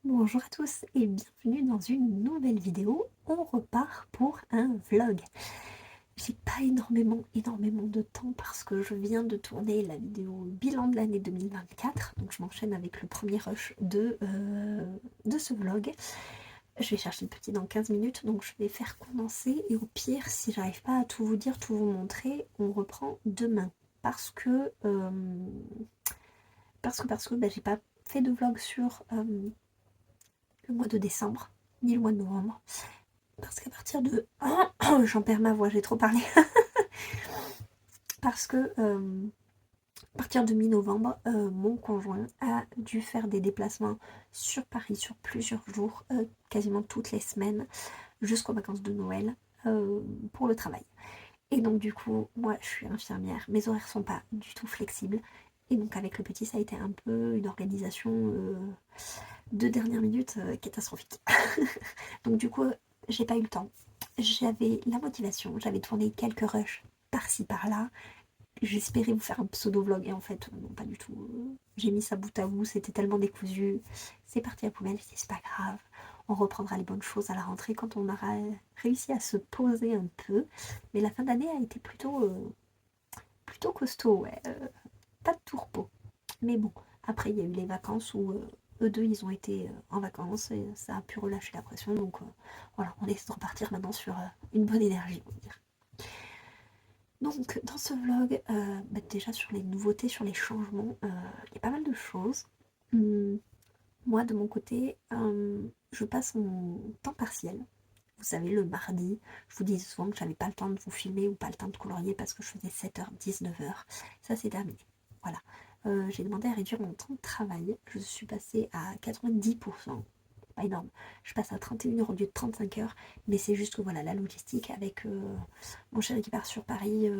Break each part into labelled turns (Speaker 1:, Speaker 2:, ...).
Speaker 1: Bonjour à tous et bienvenue dans une nouvelle vidéo. On repart pour un vlog. J'ai pas énormément de temps parce que je viens de tourner la vidéo bilan de l'année 2024. Donc je m'enchaîne avec le premier rush de ce vlog. Je vais chercher le petit dans 15 minutes, donc je vais faire condenser et au pire, si j'arrive pas à tout vous dire, tout vous montrer, on reprend demain. Parce que j'ai pas fait de vlog sur le mois de décembre, ni le mois de novembre. Parce qu'à partir de... J'en perds ma voix, j'ai trop parlé. Parce que à partir de mi-novembre, mon conjoint a dû faire des déplacements sur Paris sur plusieurs jours, quasiment toutes les semaines, jusqu'aux vacances de Noël, pour le travail. Et donc du coup, moi je suis infirmière, mes horaires sont pas du tout flexibles. Et donc avec le petit, ça a été un peu une organisation de dernière minute catastrophique. Donc du coup, j'ai pas eu le temps. J'avais la motivation, j'avais tourné quelques rushs par-ci par-là. J'espérais vous faire un pseudo-vlog et en fait, non, pas du tout. J'ai mis ça bout à bout, c'était tellement décousu. C'est parti à la poubelle, c'est pas grave. On reprendra les bonnes choses à la rentrée quand on aura réussi à se poser un peu. Mais la fin d'année a été plutôt costaud, ouais. Pas de tourpeau. Mais bon, après il y a eu les vacances où eux deux ils ont été en vacances et ça a pu relâcher la pression. Donc voilà, on essaie de repartir maintenant sur une bonne énergie, on va dire. Donc dans ce vlog, déjà sur les nouveautés, sur les changements, il y a pas mal de choses. Hum, Moi de mon côté, je passe mon temps partiel. Vous savez, le mardi, je vous disais souvent que j'avais pas le temps de vous filmer ou pas le temps de colorier parce que je faisais 7h, 19h. Ça c'est terminé. Voilà. J'ai demandé à réduire mon temps de travail. Je suis passée à 90%. Pas énorme. Je passe à 31 € au lieu de 35 heures. Mais c'est juste que voilà, la logistique avec mon chéri qui part sur Paris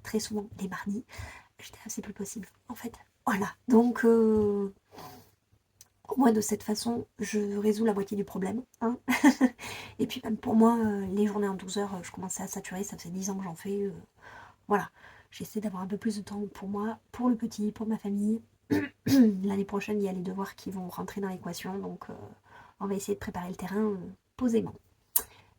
Speaker 1: très souvent les mardis. J'étais c'est plus possible en fait. Voilà. Donc au moins de cette façon, je résous la moitié du problème. Hein. Et puis même pour moi, les journées en 12 heures, je commençais à saturer, ça faisait 10 ans que j'en fais. Voilà, j'essaie d'avoir un peu plus de temps pour moi, pour le petit, pour ma famille. L'année prochaine, il y a les devoirs qui vont rentrer dans l'équation, donc on va essayer de préparer le terrain posément.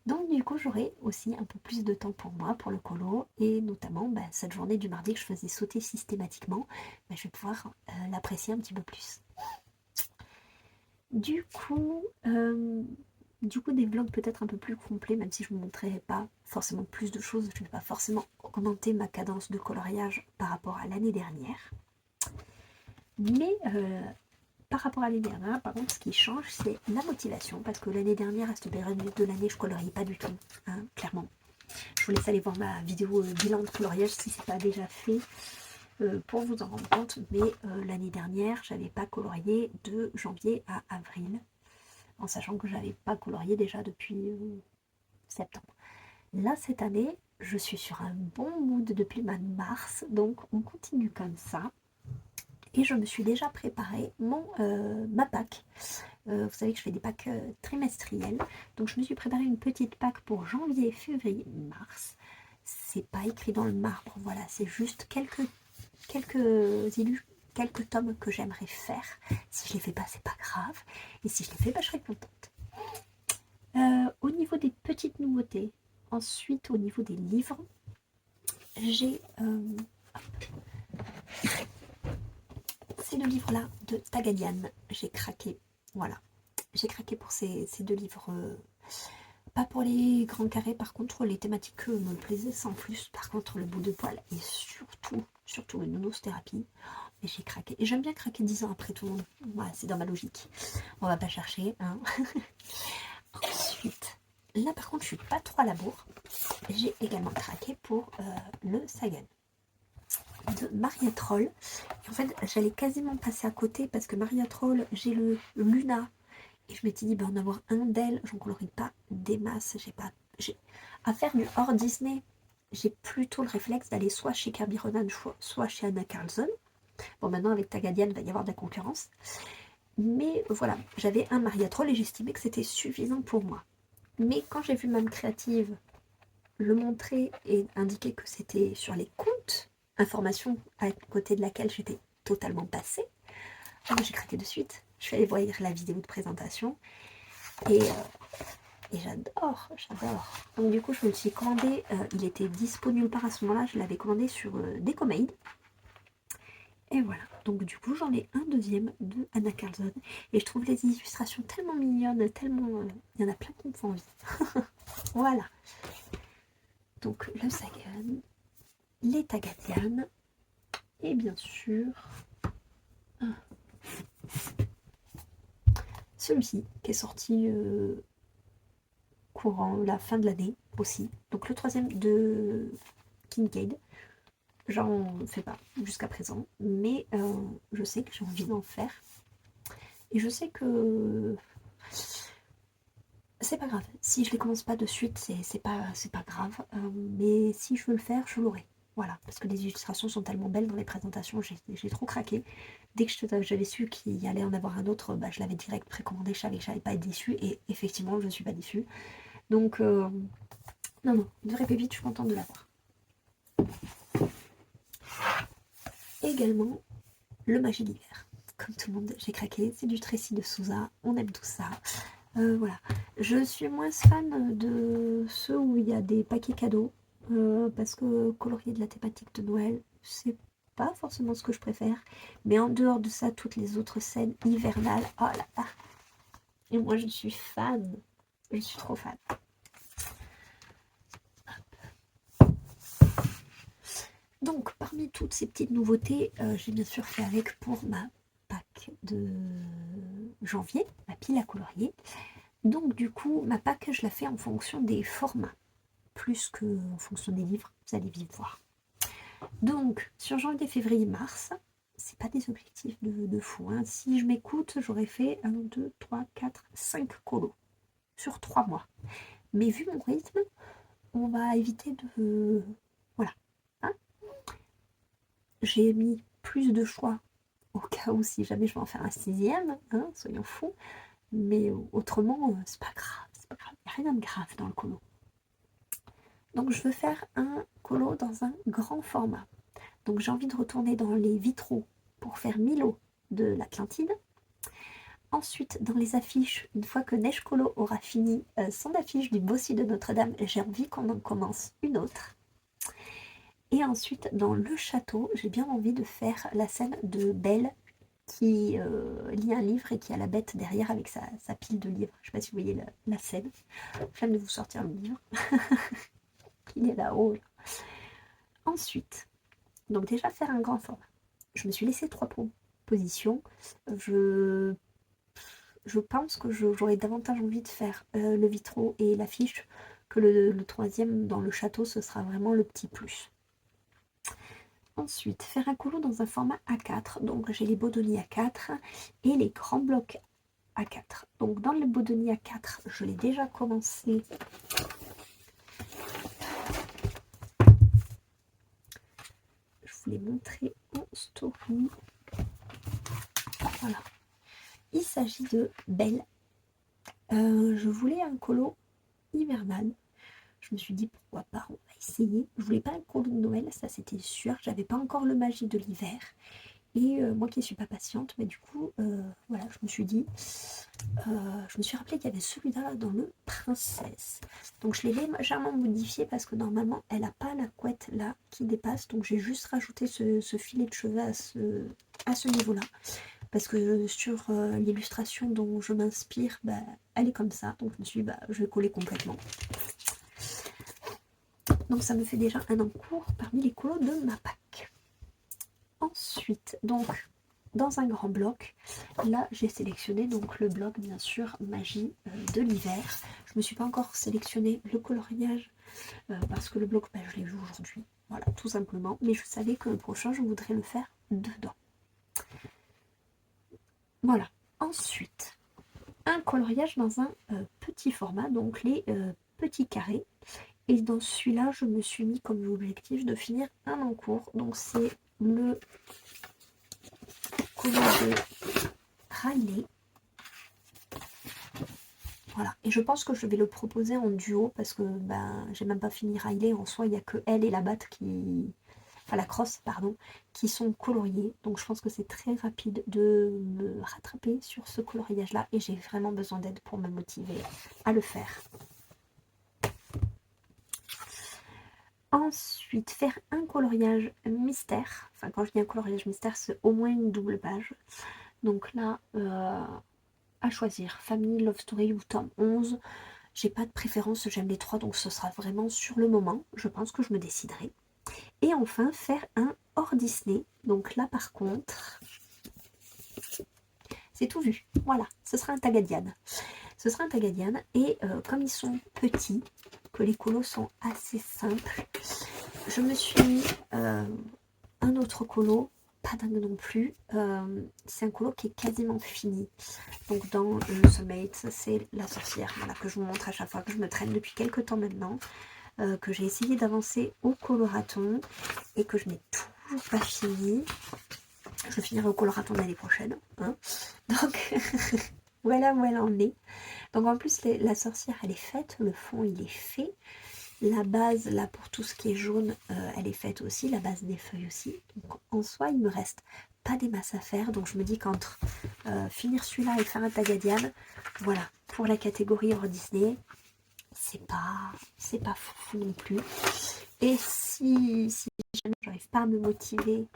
Speaker 1: Donc du coup, j'aurai aussi un peu plus de temps pour moi, pour le colo, et notamment cette journée du mardi que je faisais sauter systématiquement, je vais pouvoir l'apprécier un petit peu plus. Du coup, des vlogs peut-être un peu plus complets, même si je ne vous montrerai pas forcément plus de choses, je ne vais pas forcément augmenter ma cadence de coloriage par rapport à l'année dernière. Mais par rapport à l'année dernière, par contre, ce qui change, c'est la motivation, parce que l'année dernière, à cette période de l'année, je coloriais pas du tout, hein, clairement. Je vous laisse aller voir ma vidéo bilan de coloriage si ce n'est pas déjà fait. Pour vous en rendre compte, mais l'année dernière, j'avais pas colorié de janvier à avril, en sachant que j'avais pas colorié déjà depuis septembre. Là, cette année, je suis sur un bon mood depuis le mois de mars, donc on continue comme ça. Et je me suis déjà préparé ma pack. Vous savez que je fais des packs trimestriels, donc je me suis préparé une petite pack pour janvier, février, mars. C'est pas écrit dans le marbre, voilà, c'est juste quelques quelques tomes que j'aimerais faire. Si je les fais pas, c'est pas grave. Et si je les fais, je serai contente. Au niveau des petites nouveautés, ensuite au niveau des livres, j'ai ces deux livres-là de Tagadian. J'ai craqué. Voilà. J'ai craqué pour ces deux livres. Pas pour les grands carrés, par contre, les thématiques me plaisaient sans plus. Par contre, le bout de poil et surtout le nounours thérapie. Et j'ai craqué. Et j'aime bien craquer 10 ans après tout le monde. Voilà, c'est dans ma logique. On va pas chercher. Hein. Ensuite, là par contre, je suis pas trop à la bourre. J'ai également craqué pour le Sagan de Maria Troll. Et en fait, j'allais quasiment passer à côté parce que Maria Troll, j'ai le Luna. Et je m'étais dit, en avoir un d'elle, j'en colorie pas des masses. À faire du hors Disney, j'ai plutôt le réflexe d'aller soit chez Kirby Ronan, soit chez Anna Carlson. Bon, maintenant avec Tagadian, il va y avoir de la concurrence. Mais voilà, j'avais un Maria Troll et j'estimais que c'était suffisant pour moi. Mais quand j'ai vu Mame Créative le montrer et indiquer que c'était sur les comptes, information à côté de laquelle j'étais totalement passée, j'ai craqué de suite. Je suis allée voir la vidéo de présentation et j'adore, j'adore. Donc du coup, je me le suis commandé, il était dispo nulle part à ce moment-là, je l'avais commandé sur Decomade. Et voilà, donc du coup, j'en ai un deuxième de Anna Carlson. Et je trouve les illustrations tellement mignonnes, tellement... il y en a plein qui me font envie. Voilà. Donc le Sagan, les Tagadian, et bien sûr... celui-ci, qui est sorti courant la fin de l'année aussi. Donc le troisième de Kincaid. J'en fais pas jusqu'à présent, mais je sais que j'ai envie d'en faire. Et je sais que c'est pas grave. Si je les commence pas de suite, c'est pas grave. Mais si je veux le faire, je l'aurai. Voilà, parce que les illustrations sont tellement belles dans les présentations, j'ai trop craqué. Dès que j'avais su qu'il allait en avoir un autre, bah, je l'avais direct précommandé, je savais que j'allais pas être déçue, et effectivement, je ne suis pas déçue. Donc, non, de vraie pépite, je suis contente de l'avoir. Également, le Magie d'hiver. Comme tout le monde, j'ai craqué, c'est du Tracy de Souza, on aime tout ça. Voilà. Je suis moins fan de ceux où il y a des paquets cadeaux, parce que colorier de la thématique de Noël, c'est pas forcément ce que je préfère. Mais en dehors de ça, toutes les autres scènes hivernales, oh là là. Et moi, je suis fan. Je suis trop fan. Donc, parmi toutes ces petites nouveautés, j'ai bien sûr fait avec pour ma pack de janvier, ma pile à colorier. Donc, du coup, ma pack, je la fais en fonction des formats, plus qu'en fonction des livres, vous allez vite voir. Donc, sur janvier, février, mars, c'est pas des objectifs de fou. Hein. Si je m'écoute, j'aurais fait 1, 2, 3, 4, 5 colos sur 3 mois. Mais vu mon rythme, on va éviter de... Voilà. Hein, j'ai mis plus de choix au cas où si jamais je vais en faire un sixième, hein, soyons fous. Mais autrement, c'est pas grave, c'est pas grave. Il n'y a rien de grave dans le colo. Donc je veux faire un colo dans un grand format. Donc j'ai envie de retourner dans les vitraux pour faire Milo de l'Atlantide. Ensuite, dans les affiches, une fois que Neige Colo aura fini son affiche du Bossu de Notre-Dame, j'ai envie qu'on en commence une autre. Et ensuite, dans le château, j'ai bien envie de faire la scène de Belle qui lit un livre et qui a la bête derrière avec sa pile de livres. Je ne sais pas si vous voyez la scène. Flemme de vous sortir le livre. Il est là-haut. Là. Ensuite, donc déjà faire un grand format. Je me suis laissé 3 positions. Je pense que j'aurais davantage envie de faire le vitraux et l'affiche que le troisième dans le château, ce sera vraiment le petit plus. Ensuite, faire un colo dans un format A4. Donc j'ai les Bodoni A4 et les grands blocs A4. Donc dans les Bodoni A4, je l'ai déjà commencé. Je vous l'ai montré en story. Voilà. Il s'agit de Belle. Je voulais un colo hivernal. Je me suis dit pourquoi pas, on va essayer. Je voulais pas un colo de Noël, ça c'était sûr. J'avais pas encore le magie de l'hiver. Et moi qui ne suis pas patiente, mais du coup, voilà, je me suis dit, je me suis rappelé qu'il y avait celui-là dans le Princesse. Donc je l'ai légèrement modifié parce que normalement, elle n'a pas la couette là qui dépasse. Donc j'ai juste rajouté ce filet de chevet à ce niveau-là. Parce que sur l'illustration dont je m'inspire, bah, elle est comme ça. Donc je me suis dit, bah, je vais coller complètement. Donc ça me fait déjà un encours parmi les colos de ma pack. Ensuite, donc, dans un grand bloc, là j'ai sélectionné donc le bloc bien sûr magie de l'hiver. Je ne me suis pas encore sélectionné le coloriage parce que le bloc bah, je l'ai vu aujourd'hui. Voilà, tout simplement. Mais je savais que le prochain je voudrais le faire dedans. Voilà. Ensuite, un coloriage dans un petit format, donc les petits carrés. Et dans celui-là, je me suis mis comme objectif de finir un encours. Donc c'est le colo de Riley. Voilà. Et je pense que je vais le proposer en duo parce que ben j'ai même pas fini Riley. En soi, il n'y a que elle et la batte enfin la crosse, pardon, qui sont coloriés. Donc je pense que c'est très rapide de me rattraper sur ce coloriage-là et j'ai vraiment besoin d'aide pour me motiver à le faire. Ensuite, faire un coloriage mystère. Enfin, quand je dis un coloriage mystère, c'est au moins une double page. Donc là, à choisir, famille, love story ou tome 11. J'ai pas de préférence, j'aime les trois, donc ce sera vraiment sur le moment. Je pense que je me déciderai. Et enfin, faire un hors Disney. Donc là, par contre, c'est tout vu. Voilà, ce sera un Tagadiane. Ce sera un Tagadiane. Et comme ils sont petits, que les colos sont assez simples, je me suis mis un autre colo, pas dingue non plus. C'est un colo qui est quasiment fini. Donc dans le Soulmate, c'est la sorcière, voilà, que je vous montre à chaque fois, que je me traîne depuis quelques temps maintenant, que j'ai essayé d'avancer au coloraton et que je n'ai toujours pas fini. Je finirai au coloraton l'année prochaine. Hein. Donc voilà où elle en est. Donc en plus la sorcière elle est faite, le fond il est fait. La base là pour tout ce qui est jaune, elle est faite aussi, la base des feuilles aussi. Donc en soi il me reste pas des masses à faire. Donc je me dis qu'entre finir celui-là et faire un Tagadiane, voilà, pour la catégorie hors Disney, c'est pas fou non plus. Et si jamais j'arrive pas à me motiver,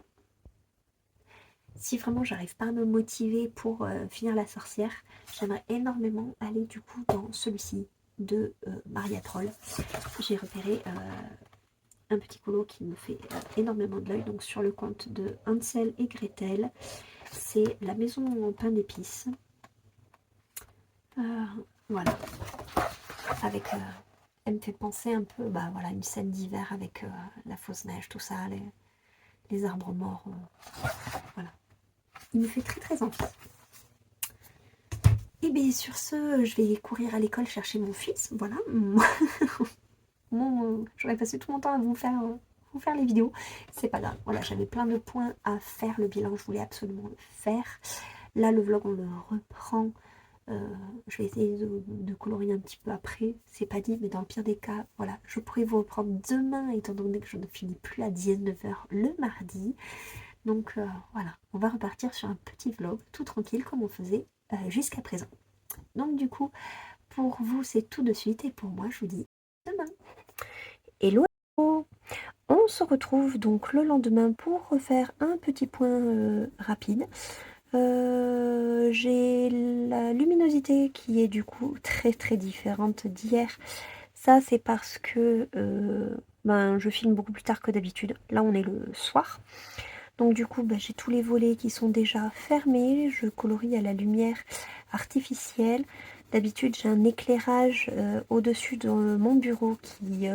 Speaker 1: si vraiment j'arrive pas à me motiver pour finir la sorcière, j'aimerais énormément aller du coup dans celui-ci de Maria Troll. J'ai repéré un petit colo qui me fait énormément de l'œil, donc sur le compte de Hansel et Gretel. C'est la maison en pain d'épices. Voilà. Avec, elle me fait penser un peu, bah voilà, une scène d'hiver avec la fausse neige, tout ça, les arbres morts. Voilà. Il me fait très très envie. Et bien sur ce, je vais courir à l'école chercher mon fils. Voilà. J'aurais passé tout mon temps à vous faire les vidéos. C'est pas grave. Voilà, j'avais plein de points à faire. Le bilan, je voulais absolument le faire. Là, le vlog, on le reprend. Je vais essayer de colorier un petit peu après. C'est pas dit, mais dans le pire des cas, voilà, je pourrais vous reprendre demain, étant donné que je ne finis plus à 19h le mardi. Donc voilà, on va repartir sur un petit vlog tout tranquille comme on faisait jusqu'à présent. Donc du coup, pour vous, c'est tout de suite et pour moi, je vous dis demain. Hello, hello. On se retrouve donc le lendemain pour refaire un petit point rapide. J'ai la luminosité qui est du coup très très différente d'hier. Ça c'est parce que je filme beaucoup plus tard que d'habitude. Là on est le soir. Donc du coup j'ai tous les volets qui sont déjà fermés. Je colorie à la lumière artificielle. D'habitude j'ai un éclairage au-dessus de mon bureau qui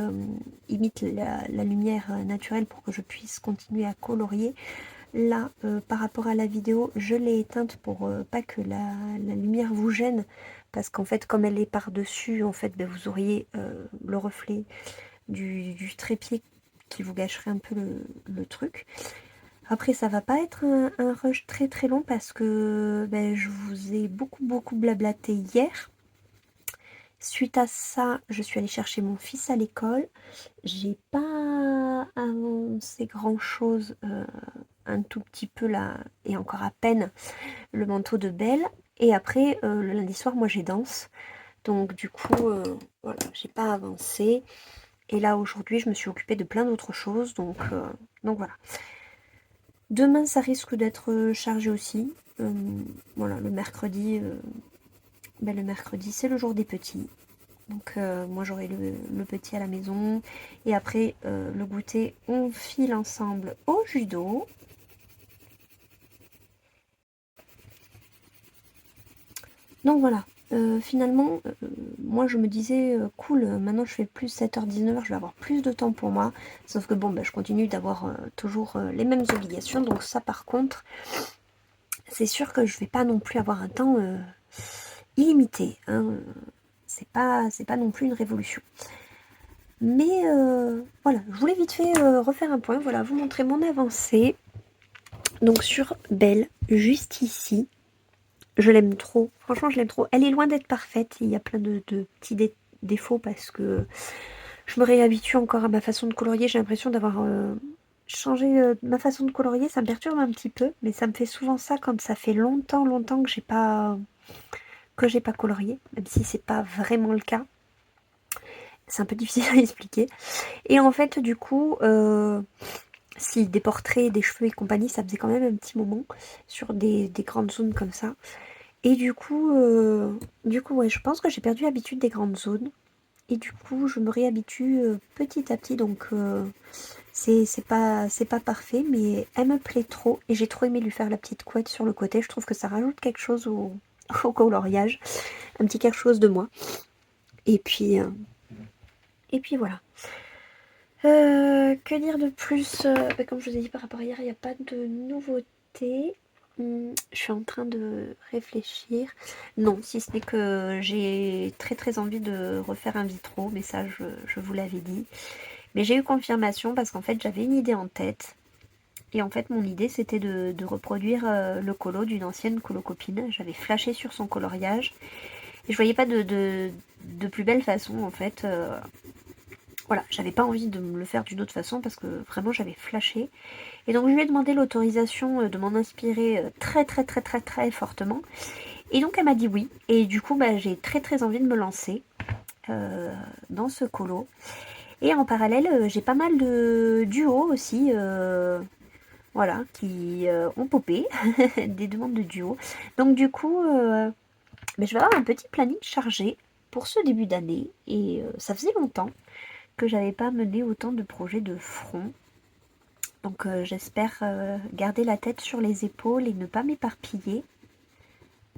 Speaker 1: imite la lumière naturelle pour que je puisse continuer à colorier. Là, par rapport à la vidéo, je l'ai éteinte pour pas que la lumière vous gêne. Parce qu'en fait, comme elle est par-dessus, en fait, vous auriez le reflet du trépied qui vous gâcherait un peu le truc. Après, ça va pas être un rush très très long parce que je vous ai beaucoup blablaté hier. Suite à ça, je suis allée chercher mon fils à l'école. J'ai pas avancé grand chose, un tout petit peu là, et encore à peine, le manteau de Belle. Et après, le lundi soir, moi j'ai danse. Donc du coup, voilà, j'ai pas avancé. Et là aujourd'hui, je me suis occupée de plein d'autres choses. Donc voilà. Demain, ça risque d'être chargé aussi. Voilà, le mercredi, c'est le jour des petits. Donc moi j'aurai le petit à la maison. Et après le goûter, on file ensemble au judo. Donc voilà. Finalement, moi je me disais cool, maintenant je fais plus 7h-19h, je vais avoir plus de temps pour moi. Sauf que bon, je continue d'avoir toujours les mêmes obligations. Donc ça par contre, c'est sûr que je vais pas non plus avoir un temps illimité. Hein. C'est pas non plus une révolution. Mais voilà, je voulais vite fait refaire un point, voilà, vous montrer mon avancée. Donc sur Belle, juste ici, je l'aime trop, franchement je l'aime trop. Elle est loin d'être parfaite, il y a plein de petits défauts parce que je me réhabitue encore à ma façon de colorier. J'ai l'impression d'avoir changer ma façon de colorier, ça me perturbe un petit peu, mais ça me fait souvent ça quand ça fait longtemps, longtemps que j'ai pas colorié, même si c'est pas vraiment le cas. C'est un peu difficile à expliquer. Et en fait, du coup, si des portraits, des cheveux et compagnie, ça faisait quand même un petit moment sur des grandes zones comme ça. Et du coup, ouais, je pense que j'ai perdu l'habitude des grandes zones. Et du coup, je me réhabitue petit à petit. Donc, c'est pas parfait, mais elle me plaît trop. Et j'ai trop aimé lui faire la petite couette sur le côté. Je trouve que ça rajoute quelque chose au coloriage. Un petit quelque chose de moi. Et puis, euh, et puis voilà. Que dire de plus? Bah, comme je vous ai dit par rapport à hier, il n'y a pas de nouveauté. Je suis en train de réfléchir. Non, si ce n'est que j'ai très très envie de refaire un vitro, mais ça je vous l'avais dit. Mais j'ai eu confirmation parce qu'en fait j'avais une idée en tête. Et en fait mon idée c'était de reproduire le colo d'une ancienne colocopine. J'avais flashé sur son coloriage. Et je voyais pas de plus belle façon en fait. Voilà, j'avais pas envie de me le faire d'une autre façon parce que vraiment j'avais flashé. Et donc je lui ai demandé l'autorisation de m'en inspirer très très très très très fortement. Et donc elle m'a dit oui. Et du coup bah, j'ai très très envie de me lancer dans ce colo. Et en parallèle j'ai pas mal de duos aussi. Voilà, qui ont popé, des demandes de duos. Donc du coup, mais je vais avoir un petit planning chargé pour ce début d'année. Et ça faisait longtemps que j'avais pas mené autant de projets de front. Donc j'espère garder la tête sur les épaules et ne pas m'éparpiller.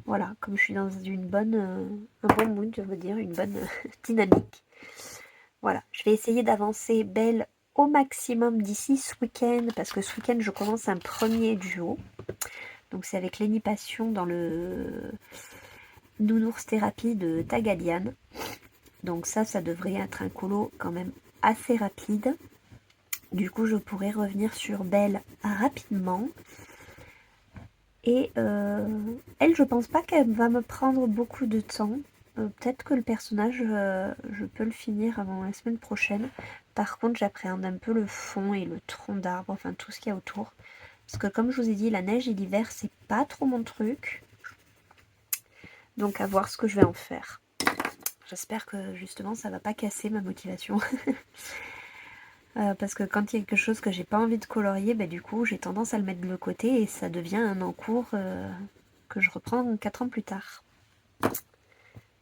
Speaker 1: Voilà, comme je suis dans un bon mood, je veux dire, une bonne dynamique. Voilà, je vais essayer d'avancer belle au maximum d'ici ce week-end, parce que ce week-end je commence un premier duo. Donc c'est avec Lenny Passion dans le Nounours Thérapie de Tagaliane. Donc ça devrait être un colo quand même assez rapide. Du coup, je pourrais revenir sur Belle rapidement. Et elle, je pense pas qu'elle va me prendre beaucoup de temps. Peut-être que le personnage, je peux le finir avant la semaine prochaine. Par contre, j'appréhende un peu le fond et le tronc d'arbre, enfin tout ce qu'il y a autour. Parce que comme je vous ai dit, la neige et l'hiver, c'est pas trop mon truc. Donc à voir ce que je vais en faire. J'espère que justement ça va pas casser ma motivation. Parce que quand il y a quelque chose que j'ai pas envie de colorier, bah, du coup j'ai tendance à le mettre de côté et ça devient un encours que je reprends 4 ans plus tard.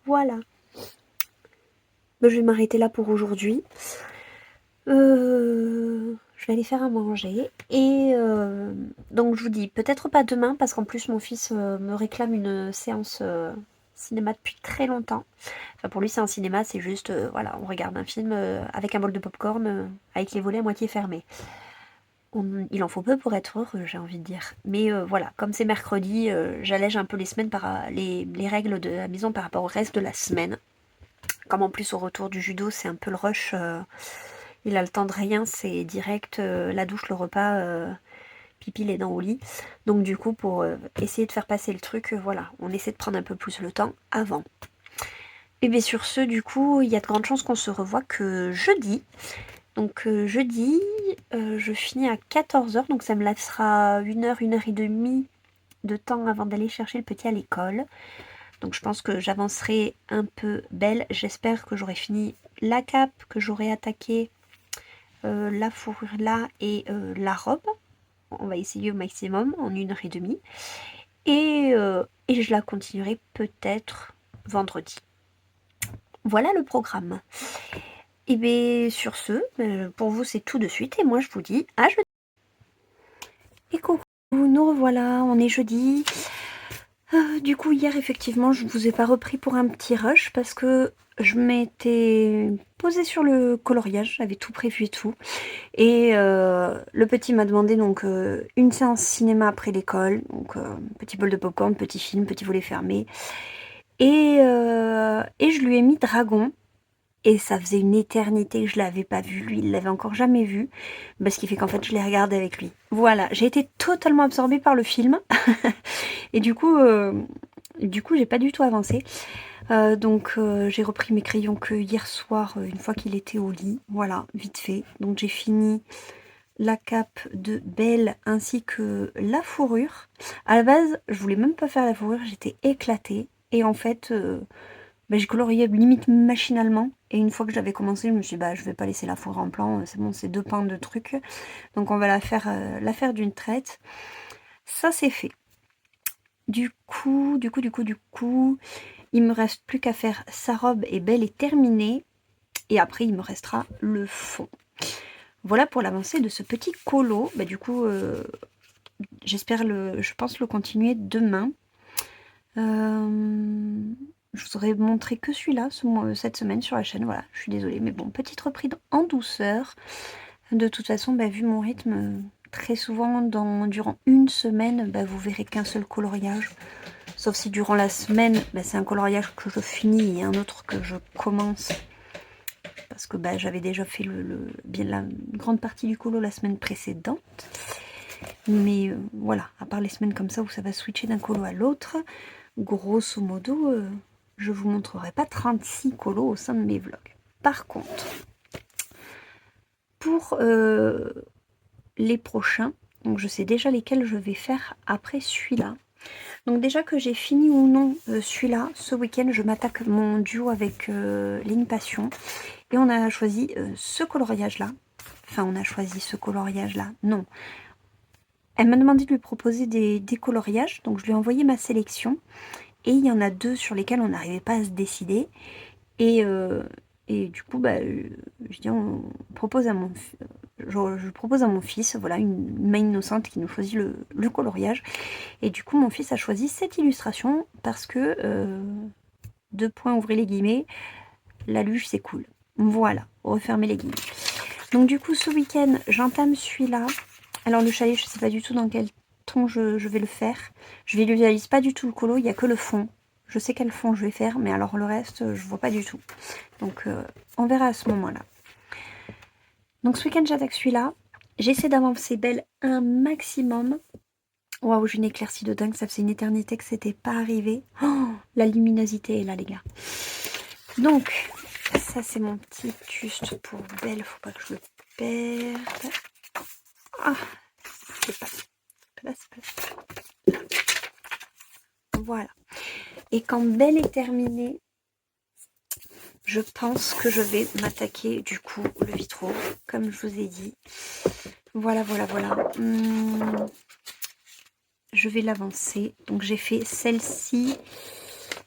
Speaker 1: Voilà. Bah, je vais m'arrêter là pour aujourd'hui. Je vais aller faire à manger. Et donc je vous dis peut-être pas demain parce qu'en plus mon fils me réclame une séance cinéma depuis très longtemps. Enfin pour lui c'est un cinéma, c'est juste voilà, on regarde un film avec un bol de popcorn avec les volets à moitié fermés. Il en faut peu pour être heureux, j'ai envie de dire. Mais voilà, comme c'est mercredi, j'allège un peu les semaines les règles de la maison par rapport au reste de la semaine. Comme en plus au retour du judo, c'est un peu le rush. Il a le temps de rien, c'est direct la douche, le repas, pipi, les dents au lit. Donc du coup, pour essayer de faire passer le truc, voilà, on essaie de prendre un peu plus le temps avant. Et bien sur ce, du coup, il y a de grandes chances qu'on se revoie que jeudi. Donc jeudi, je finis à 14h, donc ça me laissera 1 heure et demie de temps avant d'aller chercher le petit à l'école. Donc je pense que j'avancerai un peu belle. J'espère que j'aurai fini la cape, que j'aurai attaqué la fourrure là et la robe. On va essayer au maximum en 1 heure et demie. Et je la continuerai peut-être vendredi. Voilà le programme. Et bien sur ce, pour vous c'est tout de suite et moi je vous dis à jeudi. Et coucou, nous revoilà, on est jeudi. Du coup hier effectivement je vous ai pas repris pour un petit rush parce que je m'étais posée sur le coloriage, j'avais tout prévu et tout. Et le petit m'a demandé donc une séance cinéma après l'école, donc petit bol de popcorn, petit film, petit volet fermé. Et je lui ai mis Dragon. Et ça faisait une éternité que je l'avais pas vu. Lui, il l'avait encore jamais vu. Bah, ce qui fait qu'en fait, je l'ai regardé avec lui. Voilà, j'ai été totalement absorbée par le film. Et du coup, j'ai pas du tout avancé. Donc, j'ai repris mes crayons que hier soir, une fois qu'il était au lit. Voilà, vite fait. Donc, j'ai fini la cape de Belle ainsi que la fourrure. À la base, je voulais même pas faire la fourrure, j'étais éclatée. Et en fait, j'ai colorié limite machinalement. Et une fois que j'avais commencé, je me suis dit, je vais pas laisser la fourrure en plan, c'est bon, c'est 2 pans de trucs. Donc on va la faire d'une traite. Ça, c'est fait. Du coup, il me reste plus qu'à faire sa robe et Belle est terminée. Et après, il me restera le fond. Voilà pour l'avancée de ce petit colo. J'espère je pense le continuer demain. Je vous aurais montré que celui-là cette semaine sur la chaîne. Voilà, je suis désolée. Mais bon, petite reprise en douceur. De toute façon, vu mon rythme, très souvent, durant une semaine, vous verrez qu'un seul coloriage. Sauf si durant la semaine, c'est un coloriage que je finis et un autre que je commence. Parce que j'avais déjà fait bien la grande partie du colo la semaine précédente. Mais voilà, à part les semaines comme ça où ça va switcher d'un colo à l'autre, grosso modo, je vous montrerai pas 36 colos au sein de mes vlogs. Par contre, pour les prochains, donc je sais déjà lesquels je vais faire après celui-là. Donc déjà que j'ai fini ou non celui-là, ce week-end je m'attaque mon duo avec Ligne Passion. Et on a choisi ce coloriage-là. Enfin, on a choisi ce coloriage-là. Non. Elle m'a demandé de lui proposer des coloriages. Donc, je lui ai envoyé ma sélection. Et il y en a 2 sur lesquels on n'arrivait pas à se décider. Et du coup, je dis, je propose à mon fils, voilà, une main innocente qui nous choisit le coloriage. Et du coup, mon fils a choisi cette illustration parce que, 2 points, ouvrez les guillemets, la luge, c'est cool. Voilà, refermez les guillemets. Donc du coup, ce week-end, j'entame celui-là. Alors le chalet, je ne sais pas du tout dans quel ton je vais le faire. Je visualise pas du tout le colo, il n'y a que le fond. Je sais quel fond je vais faire, mais alors le reste, je vois pas du tout. Donc on verra à ce moment-là. Donc ce week-end, j'attaque celui-là. J'essaie d'avancer Belle un maximum. Waouh, j'ai une éclaircie de dingue, ça faisait une éternité que c'était pas arrivé. Oh, la luminosité est là, les gars. Donc, ça c'est mon petit tuste pour Belle, faut pas que je le perde. Ah, c'est pas là. Voilà. Et quand Belle est terminée, je pense que je vais m'attaquer du coup le vitraux, comme je vous ai dit. Voilà. Je vais l'avancer. Donc j'ai fait celle-ci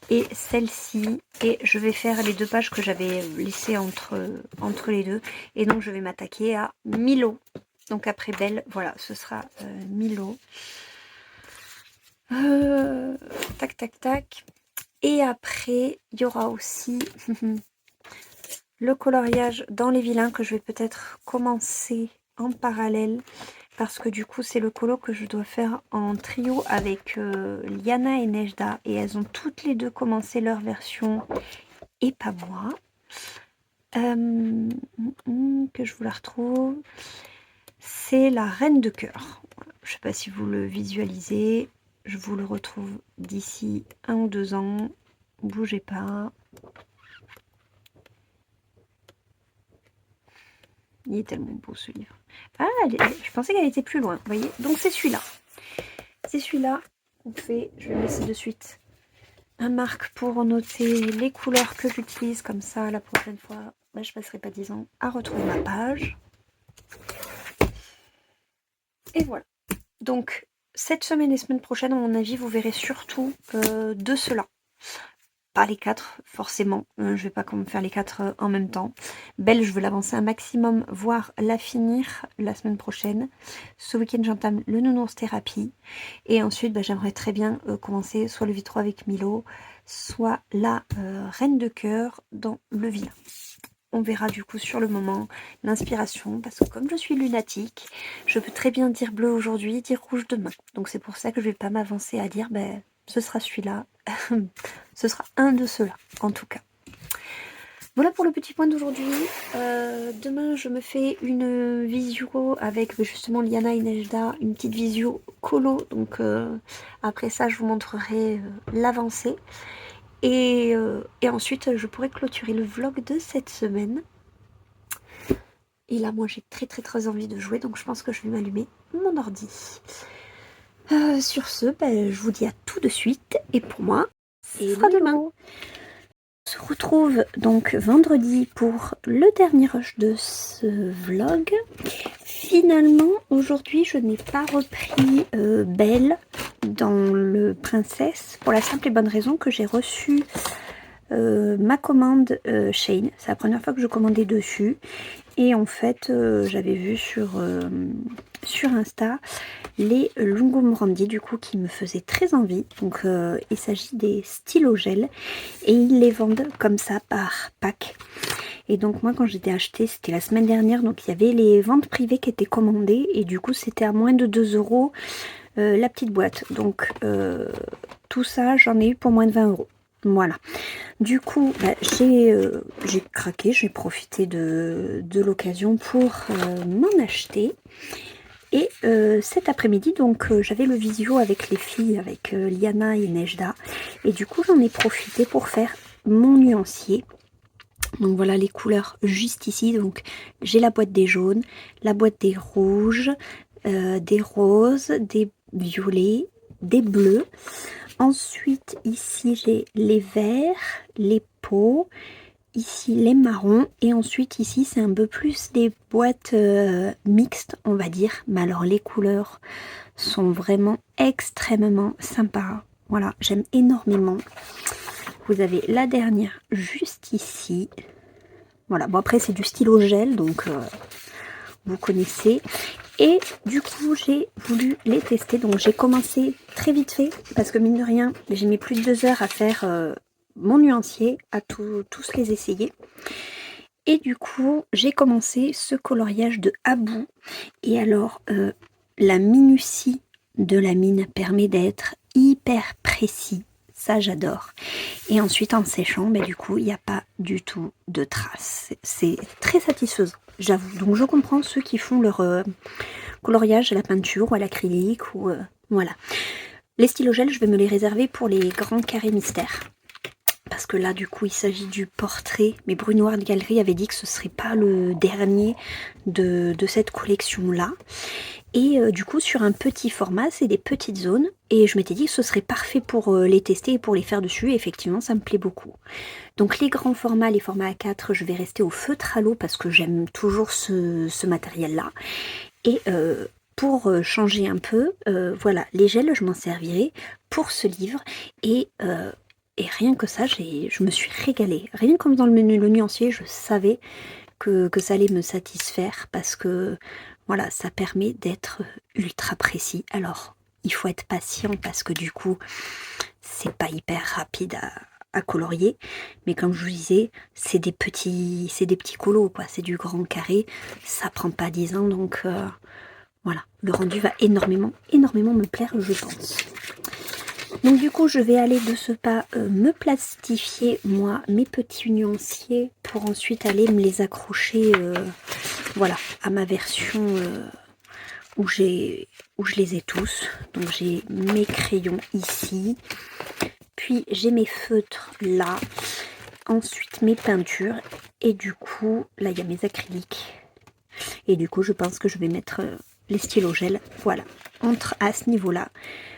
Speaker 1: et celle-ci. Et je vais faire les 2 pages que j'avais laissées entre les deux. Et donc je vais m'attaquer à Milo. Donc après Belle, voilà, ce sera Milo. Tac. Et après, il y aura aussi le coloriage dans les vilains que je vais peut-être commencer en parallèle. Parce que du coup, c'est le colo que je dois faire en trio avec Liana et Nejda. Et elles ont toutes les deux commencé leur version et pas moi. Que je vous la retrouve. C'est la Reine de Cœur. Je ne sais pas si vous le visualisez. Je vous le retrouve d'ici 1 ou 2 ans. Bougez pas. Il est tellement beau ce livre. Ah, je pensais qu'elle était plus loin. Vous voyez. Donc c'est celui-là. C'est celui-là qu'on fait. Je vais laisser de suite un marque pour noter les couleurs que j'utilise. Comme ça, la prochaine fois, je passerai pas 10 ans à retrouver ma page. Et voilà. Donc, cette semaine et semaine prochaine, à mon avis, vous verrez surtout de cela. Pas les 4, forcément. Je vais pas faire les 4 en même temps. Belle, je veux l'avancer un maximum, voire la finir la semaine prochaine. Ce week-end, j'entame le nounours thérapie. Et ensuite, j'aimerais très bien commencer soit le vitraux avec Milo, soit la Reine de Cœur dans le vilain. On verra du coup sur le moment l'inspiration, parce que comme je suis lunatique, je peux très bien dire bleu aujourd'hui, dire rouge demain. Donc c'est pour ça que je vais pas m'avancer à dire ce sera celui-là, ce sera un de ceux-là en tout cas. Voilà pour le petit point d'aujourd'hui. Demain je me fais une visio avec justement Liana et Nejda, une petite visio colo. Donc après ça je vous montrerai l'avancée. Et ensuite, je pourrais clôturer le vlog de cette semaine. Et là, moi, j'ai très envie de jouer, donc je pense que je vais m'allumer mon ordi. Sur ce, je vous dis à tout de suite. Et pour moi, ce sera demain. On se retrouve donc vendredi pour le dernier rush de ce vlog. Finalement, aujourd'hui, je n'ai pas repris Belle dans le Princesse pour la simple et bonne raison que j'ai reçu ma commande Shein. C'est la première fois que je commandais dessus. Et en fait, j'avais vu sur Insta les Lungo Morandi du coup qui me faisaient très envie. Donc il s'agit des stylos gel et ils les vendent comme ça par pack. Et donc moi quand j'étais acheté, c'était la semaine dernière, donc il y avait les ventes privées qui étaient commandées et du coup c'était à moins de 2 € la petite boîte. Donc tout ça j'en ai eu pour moins de 20 €. Voilà. Du coup, j'ai craqué, j'ai profité de l'occasion pour m'en acheter. Et cet après-midi, donc j'avais le visio avec les filles, avec Liana et Nejda. Et du coup, j'en ai profité pour faire mon nuancier. Donc voilà les couleurs juste ici. Donc j'ai la boîte des jaunes, la boîte des rouges, des roses, des violets, des bleus. Ensuite, ici, j'ai les verts, les peaux, ici les marrons, et ensuite ici, c'est un peu plus des boîtes mixtes, on va dire. Mais alors, les couleurs sont vraiment extrêmement sympas. Voilà, j'aime énormément. Vous avez la dernière juste ici. Voilà, bon après, c'est du stylo gel, donc vous connaissez. Et du coup, j'ai voulu les tester. Donc, j'ai commencé très vite fait. Parce que mine de rien, j'ai mis plus de 2 heures à faire mon nuancier. À tous les essayer. Et du coup, j'ai commencé ce coloriage de Abou. Et alors, la minutie de la mine permet d'être hyper précis. Ça, j'adore. Et ensuite, en séchant, du coup, il n'y a pas du tout de traces. C'est très satisfaisant, j'avoue. Donc, je comprends ceux qui font leur coloriage à la peinture ou à l'acrylique. Ou voilà. Les stylos gel, je vais me les réserver pour les grands carrés mystères. Parce que là, du coup, il s'agit du portrait. Mais Bruno Art Gallery avait dit que ce ne serait pas le dernier de cette collection-là. Et du coup, sur un petit format, c'est des petites zones. Et je m'étais dit que ce serait parfait pour les tester et pour les faire dessus. Et effectivement, ça me plaît beaucoup. Donc les grands formats, les formats A4, je vais rester au feutre à l'eau parce que j'aime toujours ce matériel-là. Et pour changer un peu, voilà, les gels, je m'en servirai pour ce livre. Et rien que ça, je me suis régalée. Rien comme dans le menu le nuancier, je savais que ça allait me satisfaire parce que voilà, ça permet d'être ultra précis. Alors, il faut être patient parce que du coup, c'est pas hyper rapide à colorier. Mais comme je vous disais, c'est des petits colos, quoi. C'est du grand carré. Ça prend pas 10 ans, donc voilà. Le rendu va énormément me plaire, je pense. Donc du coup, je vais aller de ce pas me plastifier, moi, mes petits nuanciers pour ensuite aller me les accrocher, voilà, à ma version où je les ai tous. Donc j'ai mes crayons ici, puis j'ai mes feutres là, ensuite mes peintures, et du coup, là, il y a mes acryliques. Et du coup, je pense que je vais mettre les stylos gel, voilà, à ce niveau-là.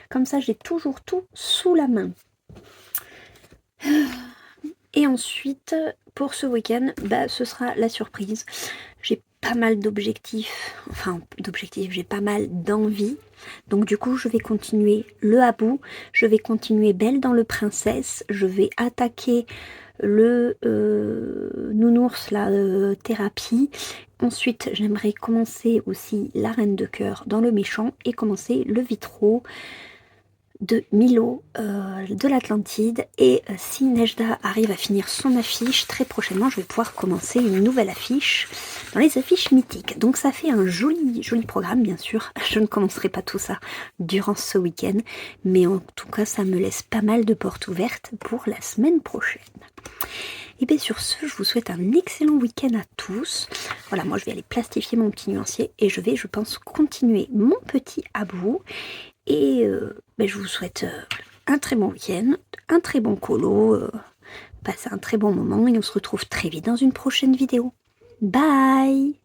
Speaker 1: Comme ça, j'ai toujours tout sous la main. Et ensuite, pour ce week-end, ce sera la surprise. J'ai pas mal d'objectifs, j'ai pas mal d'envie. Donc du coup, je vais continuer le Abou, je vais continuer Belle dans le Princesse, je vais attaquer le nounours, la thérapie. Ensuite, j'aimerais commencer aussi la Reine de Cœur dans le méchant et commencer le Vitro de Milo de l'Atlantide. Et si Nejda arrive à finir son affiche, très prochainement, je vais pouvoir commencer une nouvelle affiche dans les affiches mythiques. Donc ça fait un joli programme, bien sûr. Je ne commencerai pas tout ça durant ce week-end, mais en tout cas, ça me laisse pas mal de portes ouvertes pour la semaine prochaine. Et bien sur ce, je vous souhaite un excellent week-end à tous. Voilà, moi je vais aller plastifier mon petit nuancier et je vais, je pense, continuer mon petit Abou. Et je vous souhaite un très bon week-end, un très bon colo, passez un très bon moment et on se retrouve très vite dans une prochaine vidéo. Bye!